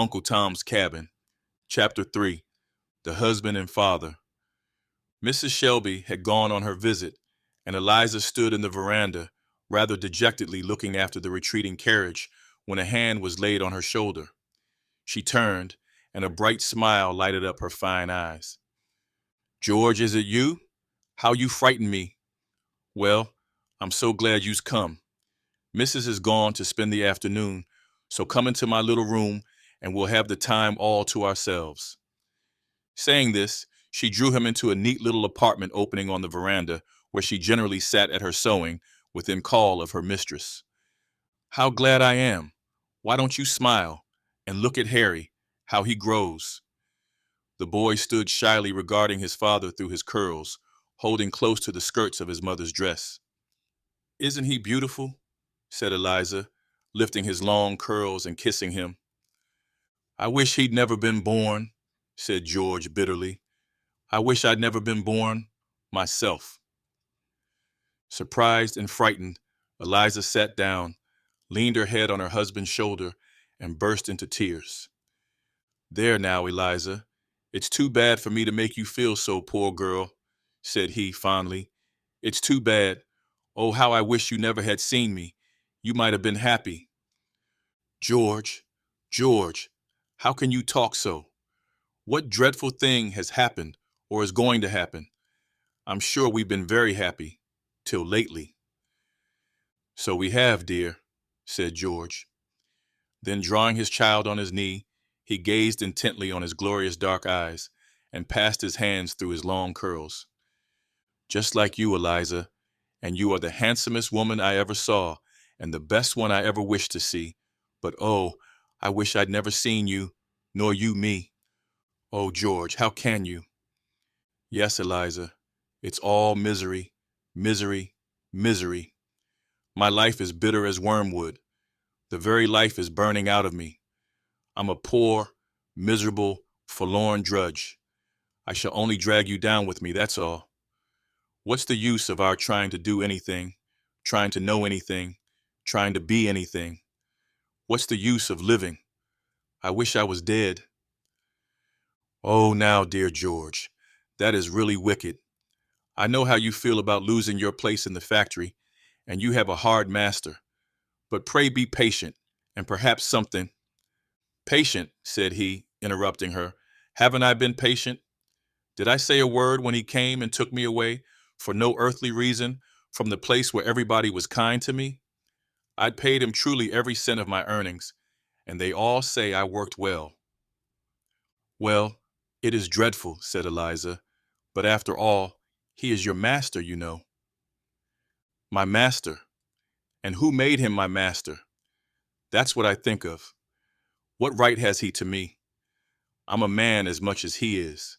Uncle Tom's Cabin, Chapter 3, The Husband and Father. Mrs. Shelby had gone on her visit, and Eliza stood in the veranda, rather dejectedly looking after the retreating carriage, when a hand was laid on her shoulder. She turned, and a bright smile lighted up her fine eyes. "George, is it you? How you frightened me. Well, I'm so glad you's come. Missus is gone to spend the afternoon, so come into my little room and we'll have the time all to ourselves." Saying this, she drew him into a neat little apartment opening on the veranda, where she generally sat at her sewing, within call of her mistress. "How glad I am. Why don't you smile? And look at Harry, how he grows." The boy stood shyly regarding his father through his curls, holding close to the skirts of his mother's dress. "Isn't he beautiful?" said Eliza, lifting his long curls and kissing him. "I wish he'd never been born," said George bitterly. "I wish I'd never been born myself." Surprised and frightened, Eliza sat down, leaned her head on her husband's shoulder, and burst into tears. "There now, Eliza, it's too bad for me to make you feel so, poor girl," said he fondly. "It's too bad. Oh, how I wish you never had seen me. You might have been happy." "George, George, how can you talk so? What dreadful thing has happened or is going to happen? I'm sure we've been very happy, till lately." "So we have, dear," said George. Then, drawing his child on his knee, he gazed intently on his glorious dark eyes and passed his hands through his long curls. "Just like you, Eliza, and you are the handsomest woman I ever saw and the best one I ever wished to see. But oh, I wish I'd never seen you, nor you me. Oh, George, how can you?" "Yes, Eliza, it's all misery, misery, misery. My life is bitter as wormwood. The very life is burning out of me. I'm a poor, miserable, forlorn drudge. I shall only drag you down with me, that's all. What's the use of our trying to do anything, trying to know anything, trying to be anything? What's the use of living? I wish I was dead." "Oh, now, dear George, that is really wicked. I know how you feel about losing your place in the factory, and you have a hard master. But pray be patient, and perhaps something—" "Patient," said he, interrupting her. "Haven't I been patient? Did I say a word when he came and took me away, for no earthly reason, from the place where everybody was kind to me? I'd paid him truly every cent of my earnings, and they all say I worked well." "Well, it is dreadful," said Eliza, "but after all, he is your master, you know." "My master? And who made him my master? That's what I think of. What right has he to me? I'm a man as much as he is.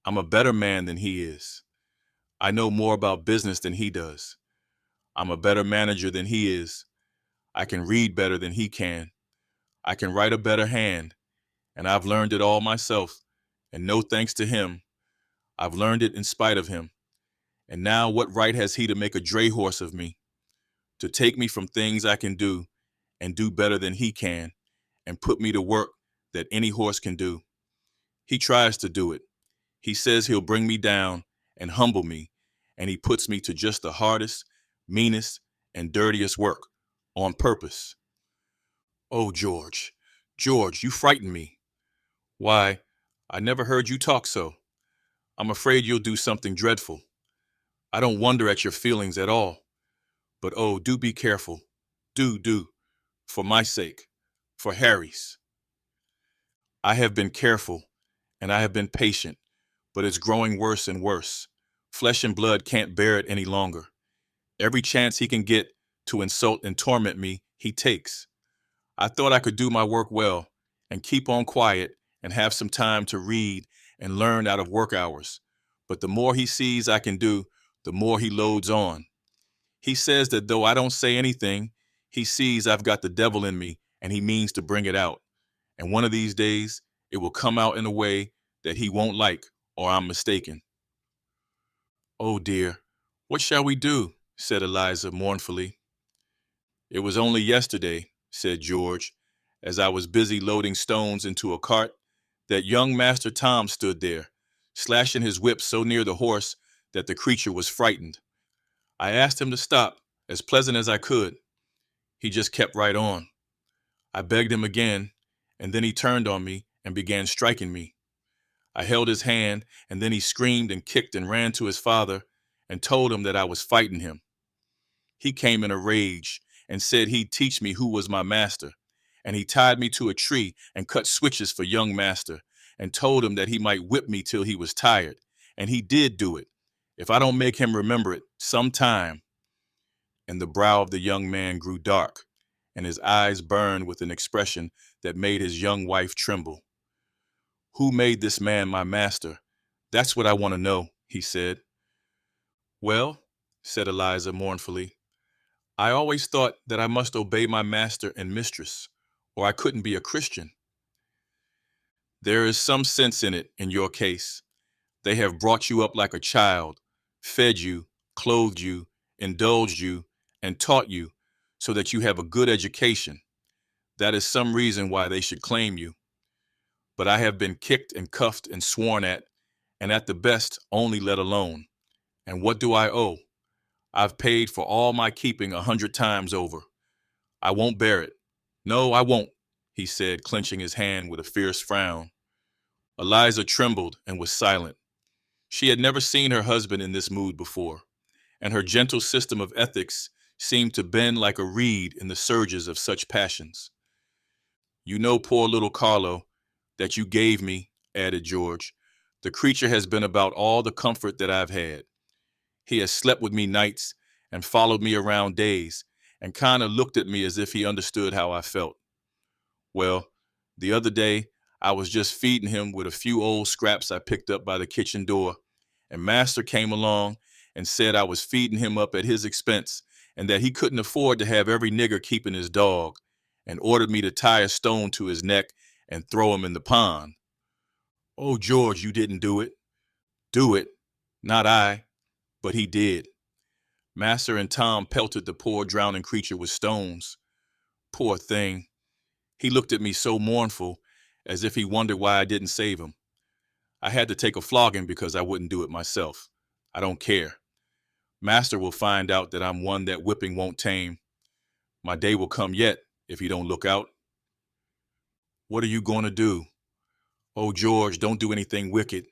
I'm a better man than he is. I know more about business than he does. I'm a better manager than he is. I can read better than he can. I can write a better hand, and I've learned it all myself, and no thanks to him. I've learned it in spite of him. And now what right has he to make a dray horse of me, to take me from things I can do and do better than he can, and put me to work that any horse can do? He tries to do it. He says he'll bring me down and humble me, and he puts me to just the hardest, meanest, and dirtiest work, on purpose." "Oh, George, George, you frighten me." "Why, I never heard you talk so. I'm afraid you'll do something dreadful. I don't wonder at your feelings at all. But oh, do be careful. Do, for my sake, for Harry's." "I have been careful, and I have been patient, but it's growing worse and worse. Flesh and blood can't bear it any longer. Every chance he can get to insult and torment me, he takes. I thought I could do my work well and keep on quiet and have some time to read and learn out of work hours. But the more he sees I can do, the more he loads on. He says that though I don't say anything, he sees I've got the devil in me and he means to bring it out. And one of these days, it will come out in a way that he won't like, or I'm mistaken." "Oh dear, what shall we do?" said Eliza mournfully. "It was only yesterday," said George, As I was busy loading stones into a cart, that young Master Tom stood there, slashing his whip so near the horse that the creature was frightened. I asked him to stop, as pleasant as I could. He just kept right on. I begged him again, and then he turned on me and began striking me. I held his hand, and then he screamed and kicked and ran to his father and told him that I was fighting him. He came in a rage and said he'd teach me who was my master, and he tied me to a tree and cut switches for young master and told him that he might whip me till he was tired, and he did do it, if I don't make him remember it sometime. And the brow of the young man grew dark, and his eyes burned with an expression that made his young wife tremble. Who made this man my master? That's what I want to know, he said. Well, said Eliza mournfully, I always thought that I must obey my master and mistress, or I couldn't be a Christian. There is some sense in it in your case. They have brought you up like a child, fed you, clothed you, indulged you, and taught you so that you have a good education. That is some reason why they should claim you. But I have been kicked and cuffed and sworn at, and at the best only let alone. And what do I owe? I've paid for all my keeping 100 times over. I won't bear it. No, I won't, he said, clenching his hand with a fierce frown. Eliza trembled and was silent. She had never seen her husband in this mood before, and her gentle system of ethics seemed to bend like a reed in the surges of such passions. You know, poor little Carlo, that you gave me, added George. The creature has been about all the comfort that I've had. He has slept with me nights and followed me around days and kind of looked at me as if he understood how I felt. Well, the other day, I was just feeding him with a few old scraps I picked up by the kitchen door, and Master came along and said I was feeding him up at his expense and that he couldn't afford to have every nigger keeping his dog, and ordered me to tie a stone to his neck and throw him in the pond. Oh, George, you didn't do it. Do it? Not I. But he did. Master and Tom pelted the poor drowning creature with stones. Poor thing. He looked at me so mournful, as if he wondered why I didn't save him. I had to take a flogging because I wouldn't do it myself. I don't care. Master will find out that I'm one that whipping won't tame. My day will come yet, if he don't look out. What are you going to do? Oh, George, don't do anything wicked.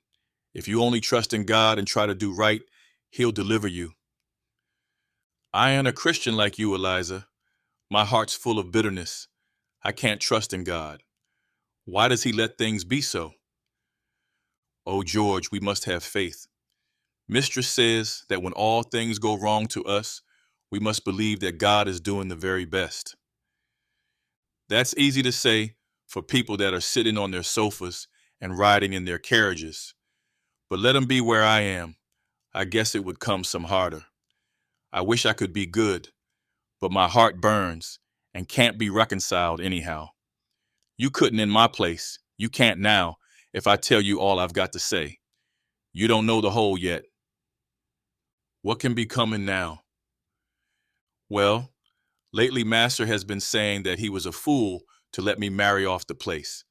If you only trust in God and try to do right, he'll deliver you. I ain't a Christian like you, Eliza. My heart's full of bitterness. I can't trust in God. Why does he let things be so? Oh, George, we must have faith. Mistress says that when all things go wrong to us, we must believe that God is doing the very best. That's easy to say for people that are sitting on their sofas and riding in their carriages. But let them be where I am. I guess it would come some harder. I wish I could be good, but my heart burns and can't be reconciled anyhow. You couldn't in my place. You can't now if I tell you all I've got to say. You don't know the whole yet. What can be coming now? Well, lately Master has been saying that he was a fool to let me marry off the place,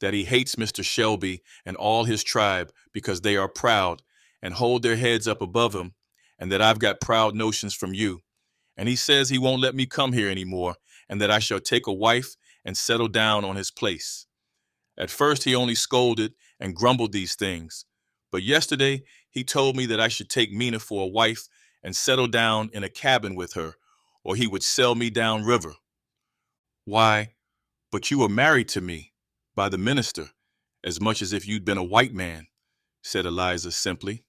that he hates Mr. Shelby and all his tribe because they are proud and hold their heads up above him, and that I've got proud notions from you. And he says he won't let me come here anymore, and that I shall take a wife and settle down on his place. At first he only scolded and grumbled these things, but yesterday he told me that I should take Mina for a wife and settle down in a cabin with her, or he would sell me down river. Why, but you were married to me by the minister, as much as if you'd been a white man, said Eliza simply.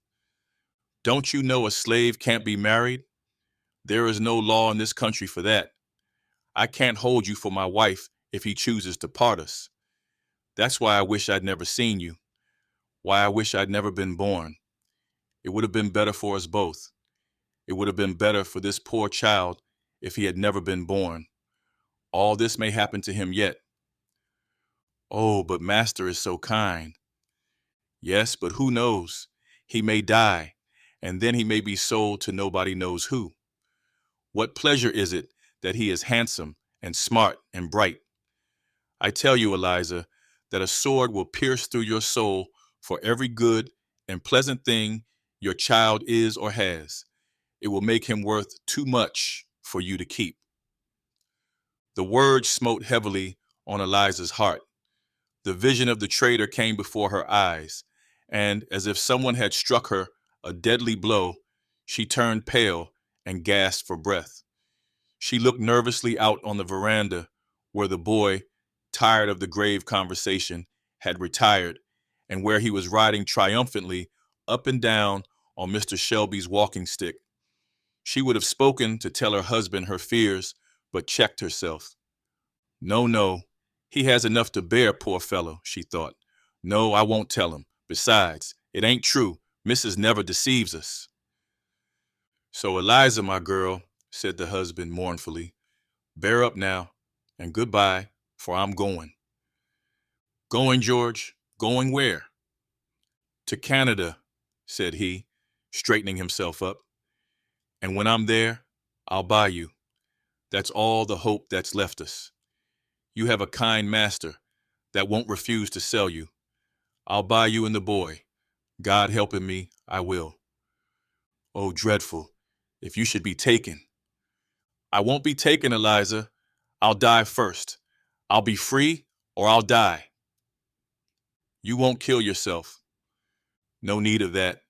Don't you know a slave can't be married? There is no law in this country for that. I can't hold you for my wife if he chooses to part us. That's why I wish I'd never seen you, why I wish I'd never been born. It would have been better for us both. It would have been better for this poor child if he had never been born. All this may happen to him yet. Oh, but Master is so kind. Yes, but who knows? He may die, and then he may be sold to nobody knows who. What pleasure is it that he is handsome and smart and bright? I tell you, Eliza, that a sword will pierce through your soul for every good and pleasant thing your child is or has. It will make him worth too much for you to keep. The words smote heavily on Eliza's heart. The vision of the traitor came before her eyes, and as if someone had struck her a deadly blow, she turned pale and gasped for breath. She looked nervously out on the veranda where the boy, tired of the grave conversation, had retired, and where he was riding triumphantly up and down on Mr. Shelby's walking stick. She would have spoken to tell her husband her fears, but checked herself. No, no, he has enough to bear, poor fellow, she thought. No, I won't tell him. Besides, it ain't true. Mrs. never deceives us. So, Eliza, my girl, said the husband mournfully, bear up now, and goodbye, for I'm going. Going, George? Going where? To Canada, said he, straightening himself up. And when I'm there, I'll buy you. That's all the hope that's left us. You have a kind master that won't refuse to sell you. I'll buy you and the boy. God helping me, I will. Oh, dreadful, if you should be taken. I won't be taken, Eliza. I'll die first. I'll be free or I'll die. You won't kill yourself. No need of that.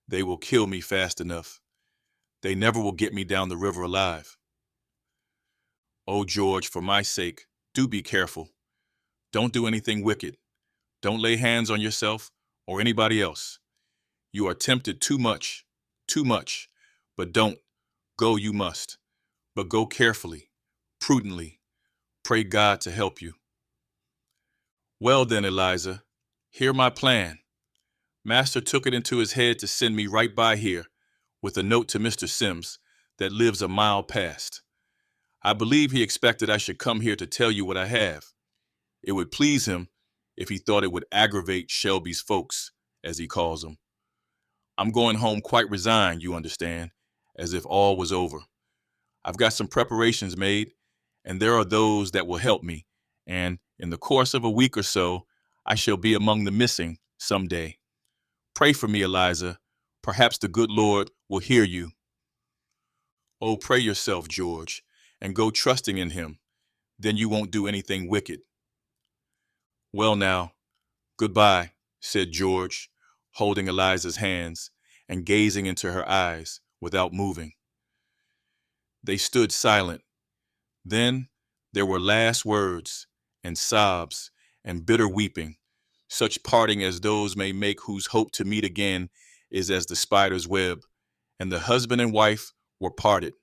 They will kill me fast enough. They never will get me down the river alive. Oh, George, for my sake, do be careful. Don't do anything wicked. Don't lay hands on yourself or anybody else. You are tempted too much. But don't. Go you must. But go carefully, prudently. Pray God to help you. Well then, Eliza, hear my plan. Master took it into his head to send me right by here with a note to Mr. Sims that lives a mile past. I believe he expected I should come here to tell you what I have. It would please him if he thought it would aggravate Shelby's folks, as he calls them. I'm going home quite resigned, you understand, as if all was over. I've got some preparations made, and there are those that will help me, and in the course of a week or so, I shall be among the missing some day. Pray for me, Eliza. Perhaps the good Lord will hear you. Oh, pray yourself, George, and go trusting in him. Then you won't do anything wicked. Well now, goodbye, said George, holding Eliza's hands and gazing into her eyes without moving. They stood silent. Then there were last words and sobs and bitter weeping, such parting as those may make whose hope to meet again is as the spider's web, and the husband and wife were parted.